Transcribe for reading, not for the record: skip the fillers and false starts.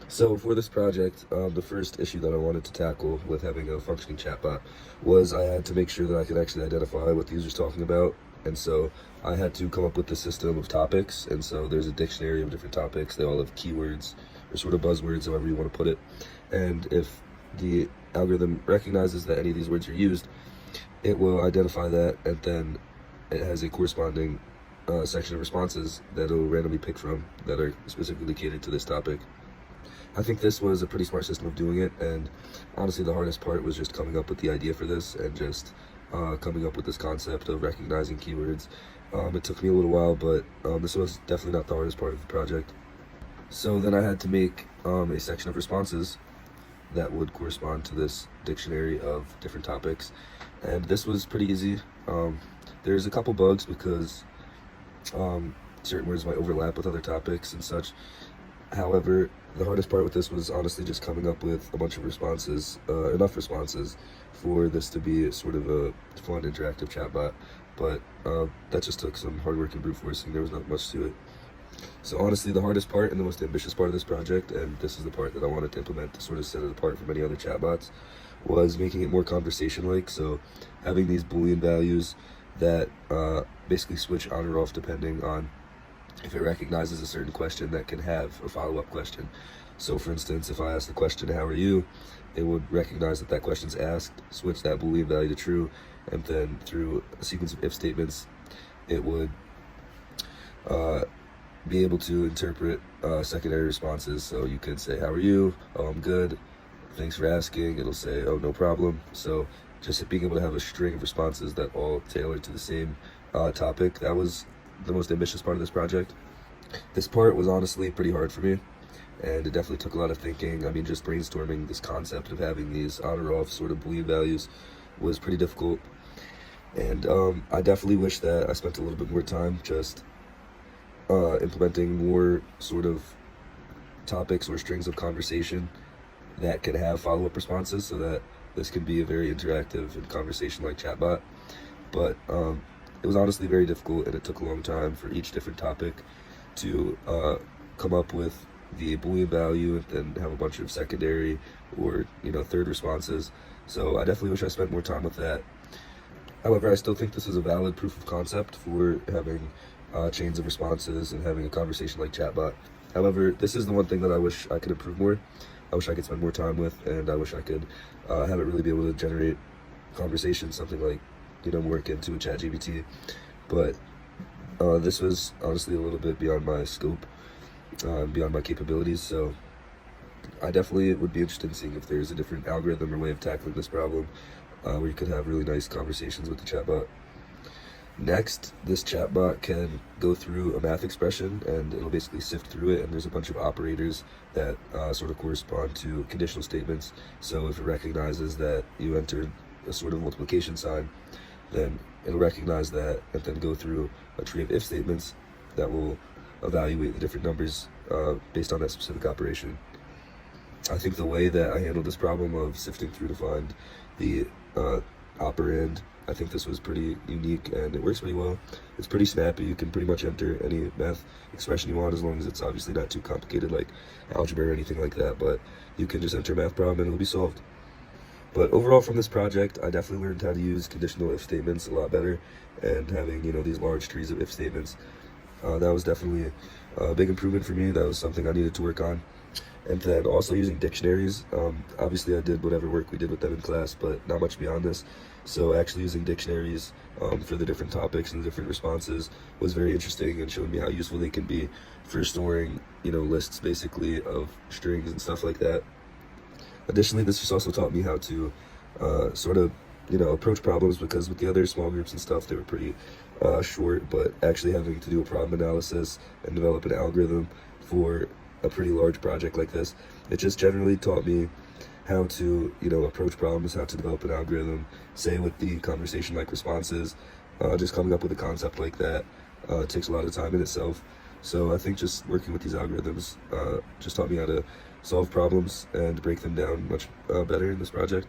So for this project, the first issue that I wanted to tackle with having a functioning chatbot was I had to make sure that I could actually identify what the user's talking about. And so I had to come up with a system of topics. And so there's a dictionary of different topics. They all have keywords or sort of buzzwords, however you want to put it. And if the algorithm recognizes that any of these words are used, it will identify that, and then it has a corresponding section of responses that it'll randomly pick from that are specifically catered to this topic. I think this was a pretty smart system of doing it, and honestly the hardest part was just coming up with the idea for this and just coming up with this concept of recognizing keywords. It took me a little while, but this was definitely not the hardest part of the project. So then I had to make a section of responses that would correspond to this dictionary of different topics, and this was pretty easy. There's a couple bugs because certain words might overlap with other topics and such. However, the hardest part with this was honestly just coming up with a bunch of responses, enough responses for this to be sort of a fun, interactive chatbot. But that just took some hard work and brute forcing. There was not much to it. So honestly, the hardest part and the most ambitious part of this project, and this is the part that I wanted to implement to sort of set it apart from any other chatbots, was making it more conversation-like. So having these Boolean values that basically switch on or off depending on if it recognizes a certain question that can have a follow-up question. So for instance, if I ask the question, how are you, it would recognize that that question's asked, switch that Boolean value to true, and then through a sequence of if statements, it would be able to interpret secondary responses. So you could say, how are you? Oh, I'm good. Thanks for asking. It'll say, oh, no problem. So just being able to have a string of responses that all tailor to the same topic, that was the most ambitious part of this project. This part was honestly pretty hard for me, and it definitely took a lot of thinking. I mean, just brainstorming this concept of having these on or off sort of Boolean values was pretty difficult. And I definitely wish that I spent a little bit more time just implementing more sort of topics or strings of conversation that can have follow-up responses, so that this can be a very interactive and conversation-like chatbot. But it was honestly very difficult, and it took a long time for each different topic to come up with the Boolean value and then have a bunch of secondary or third responses. So I definitely wish I spent more time with that. However, I still think this is a valid proof of concept for having chains of responses and having a conversation-like chatbot. However, this is the one thing that I wish I could improve more. I wish I could spend more time with, and I wish I could have it really be able to generate conversations, something like more akin to a ChatGPT. But this was honestly a little bit beyond my scope, beyond my capabilities. So I definitely would be interested in seeing if there's a different algorithm or way of tackling this problem where you could have really nice conversations with the chatbot. Next, this chatbot can go through a math expression, and it'll basically sift through it, and there's a bunch of operators that sort of correspond to conditional statements. So if it recognizes that you entered a sort of multiplication sign, then it'll recognize that and then go through a tree of if statements that will evaluate the different numbers based on that specific operation. I think the way that I handled this problem of sifting through to find the operand, I think this was pretty unique, and it works pretty well. It's pretty snappy. You can pretty much enter any math expression you want, as long as it's obviously not too complicated like algebra or anything like that, but you can just enter a math problem and it'll be solved. But overall, from this project, I definitely learned how to use conditional if statements a lot better, and having these large trees of if statements. That was definitely a big improvement for me. That was something I needed to work on. And then also using dictionaries. Obviously I did whatever work we did with them in class, but not much beyond this. So actually using dictionaries for the different topics and the different responses was very interesting, and showed me how useful they can be for storing lists basically of strings and stuff like that. Additionally, this just also taught me how to sort of approach problems, because with the other small groups and stuff, they were pretty short, but actually having to do a problem analysis and develop an algorithm for a pretty large project like this, it just generally taught me how to approach problems, how to develop an algorithm, say with the conversation-like responses. Just coming up with a concept like that takes a lot of time in itself. So I think just working with these algorithms just taught me how to solve problems and break them down much better in this project.